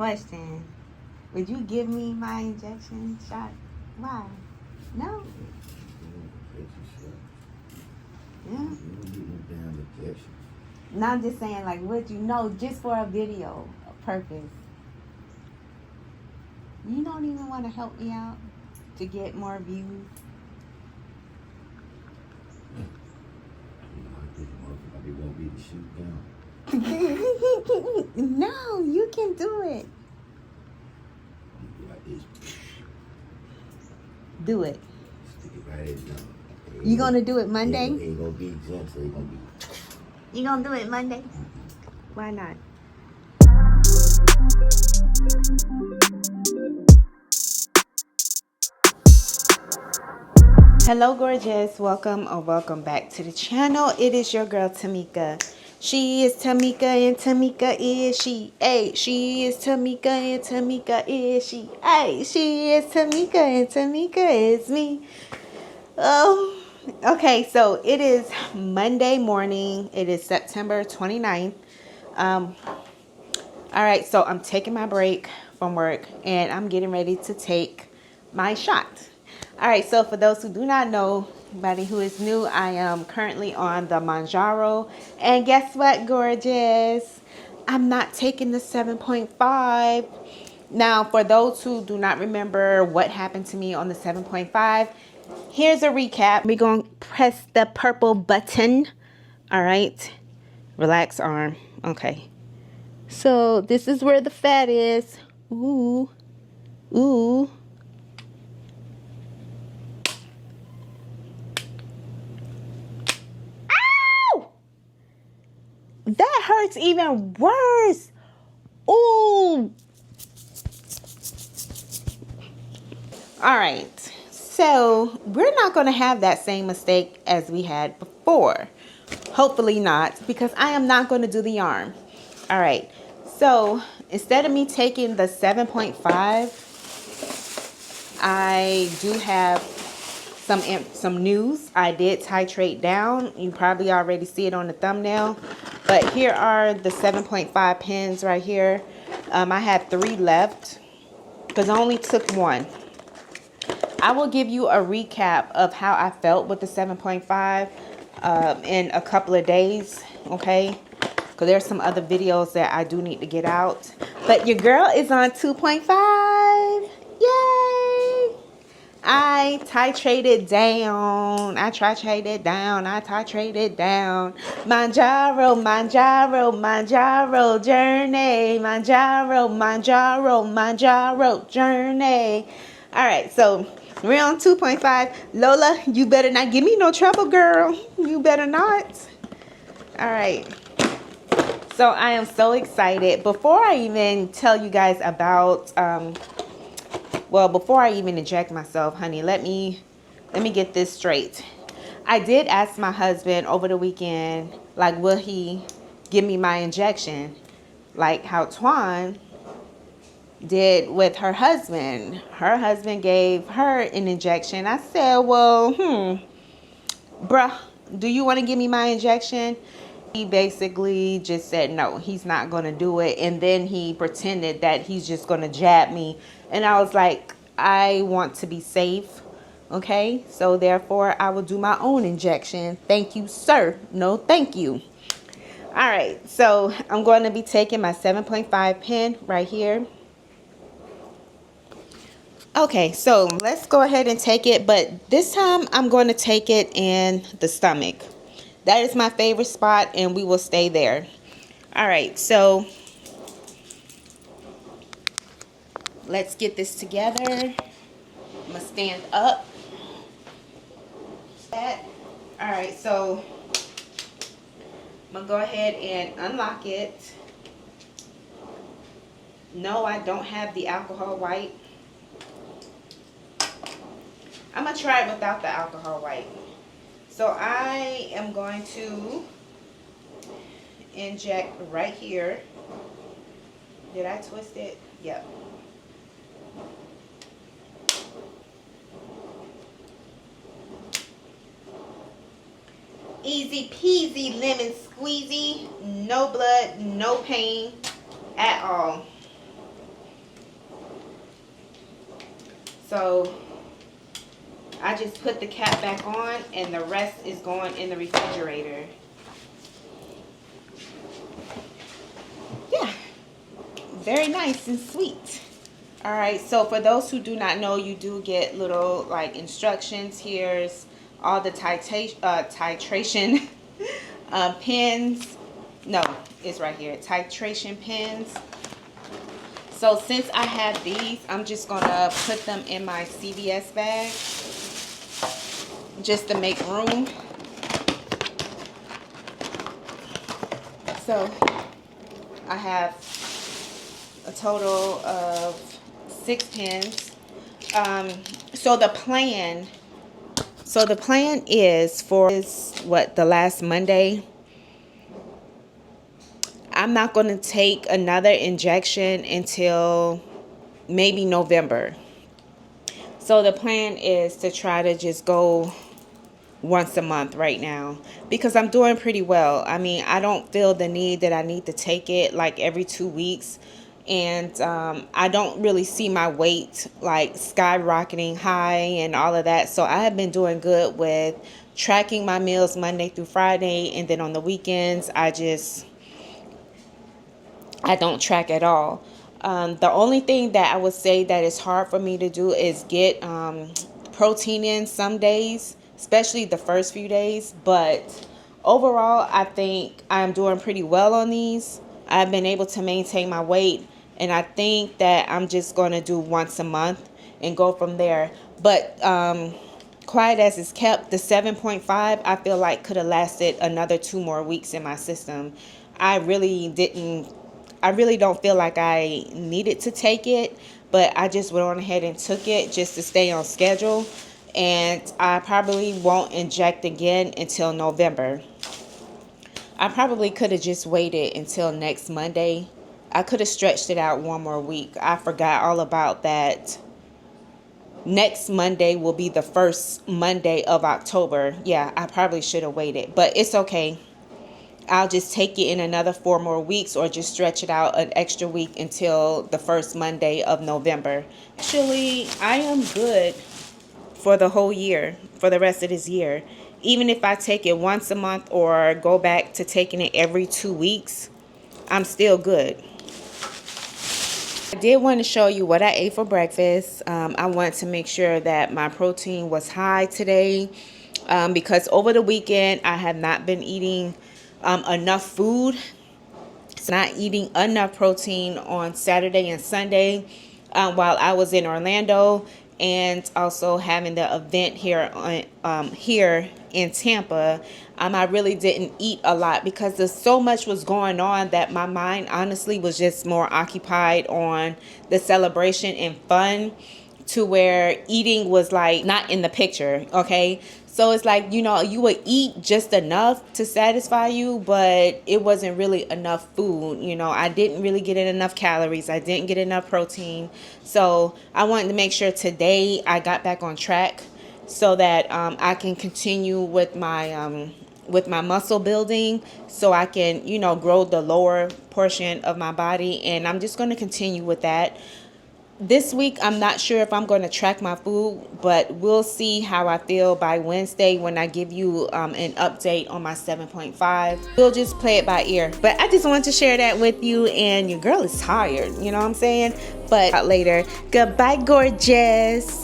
question. Would you give me my injection shot? Why? No? Yeah. No, I'm just saying, like, would you know, just for a video purpose? You don't even want to help me out to get more views? No, you can do it. Do it. You gonna do it Monday? Ain't gonna be exempt, so it gonna be. You gonna do it Monday? Why not? Hello, gorgeous. Welcome or welcome back to the channel. It is your girl Tamika. She is Tamika and Tamika is she. Ay, she is Tamika and Tamika is she. Ay, she is Tamika and Tamika is me. Oh, okay. So it is Monday morning. It is September 29th. All right. So I'm taking my break from work and I'm getting ready to take my shot. All right, so for those who do not know, anybody who is new, I am currently on the Mounjaro. And guess what, gorgeous? I'm not taking the 7.5. Now, for those who do not remember what happened to me on the 7.5, here's a recap. We're going to press the purple button. All right. Relax arm. Okay. So this is where the fat is. Ooh. Ooh. That hurts even worse. Ooh. All right. So we're not going to have that same mistake as we had before. Hopefully not, because I am not going to do the arm. All right. So instead of me taking the 7.5, I do have some news. I did titrate down. You probably already see it on the thumbnail. But here are the 7.5 pens right here. I had 3 left because I only took 1. I will give you a recap of how I felt with the 7.5 in a couple of days, okay? Because there's some other videos that I do need to get out. But your girl is on 2.5. Yay! I titrated down. I titrated down. Mounjaro, Mounjaro, Mounjaro journey. Mounjaro journey. All right, so we're on 2.5. Lola, you better not give me no trouble, girl. You better not. All right. So I am so excited. Before I even tell you guys about well, before I even inject myself, honey, let me get this straight. I did ask my husband over the weekend, like, will he give me my injection? Like how Twan did with her husband. Her husband gave her an injection. I said, well, bruh, do you want to give me my injection? He basically just said no, he's not going to do it. And then he pretended that he's just going to jab me. And I was like, I want to be safe. Okay, so therefore I will do my own injection. Thank you, sir. No, thank you. All right, so I'm going to be taking my 7.5 pen right here. Okay, so let's go ahead and take it. But this time I'm going to take it in the stomach. That is my favorite spot, and we will stay there. All right, so let's get this together. I'm going to stand up. All right, so I'm going to go ahead and unlock it. No, I don't have the alcohol wipe. I'm going to try it without the alcohol wipe. So I am going to inject right here. Did I twist it? Yep. Easy peasy lemon squeezy. No blood, no pain at all. So I just put the cap back on and the rest is going in the refrigerator. Yeah, very nice and sweet. All right, so for those who do not know, you do get little like instructions. Here's all the titration pins. No, it's right here, titration pins. So since I have these, I'm just gonna put them in my CVS bag just to make room. So I have a total of 6 pins. So the plan is for the last Monday. I'm not going to take another injection until maybe November. So the plan is to try to just go once a month right now because I'm doing pretty well. I mean, I don't feel the need that I need to take it like every 2 weeks. And I don't really see my weight like skyrocketing high and all of that. So I have been doing good with tracking my meals Monday through Friday. And then on the weekends, I don't track at all. The only thing that I would say that is hard for me to do is get protein in some days, especially the first few days. But overall, I think I'm doing pretty well on these. I've been able to maintain my weight, and I think that I'm just going to do once a month and go from there. But quiet as it's kept, the 7.5 I feel like could have lasted another 2 more weeks in my system. I really don't feel like I needed to take it, but I just went on ahead and took it just to stay on schedule. And I probably won't inject again until November. I probably could have just waited until next Monday. I could have stretched it out 1 more week. I forgot all about that. Next Monday will be the first Monday of October. Yeah, I probably should have waited, but it's okay. I'll just take it in another 4 more weeks or just stretch it out an extra week until the first Monday of November. Actually, I am good for the whole year, for the rest of this year. Even if I take it once a month or go back to taking it every 2 weeks, I'm still good. I did want to show you what I ate for breakfast. I want to make sure that my protein was high today because over the weekend I have not been eating enough food. So not eating enough protein on Saturday and Sunday while I was in Orlando, and also having the event here in Tampa. I really didn't eat a lot because there's so much was going on that my mind honestly was just more occupied on the celebration and fun, to where eating was like not in the picture. Okay, so it's like, you would eat just enough to satisfy you, but it wasn't really enough food. I didn't really get in enough calories. I didn't get enough protein. So I wanted to make sure today I got back on track so that I can continue with my muscle building, so I can, grow the lower portion of my body. And I'm just going to continue with that. This week, I'm not sure if I'm going to track my food, but we'll see how I feel by Wednesday when I give you an update on my 7.5. We'll just play it by ear. But I just wanted to share that with you, and your girl is tired, you know what I'm saying? But later. Goodbye, gorgeous.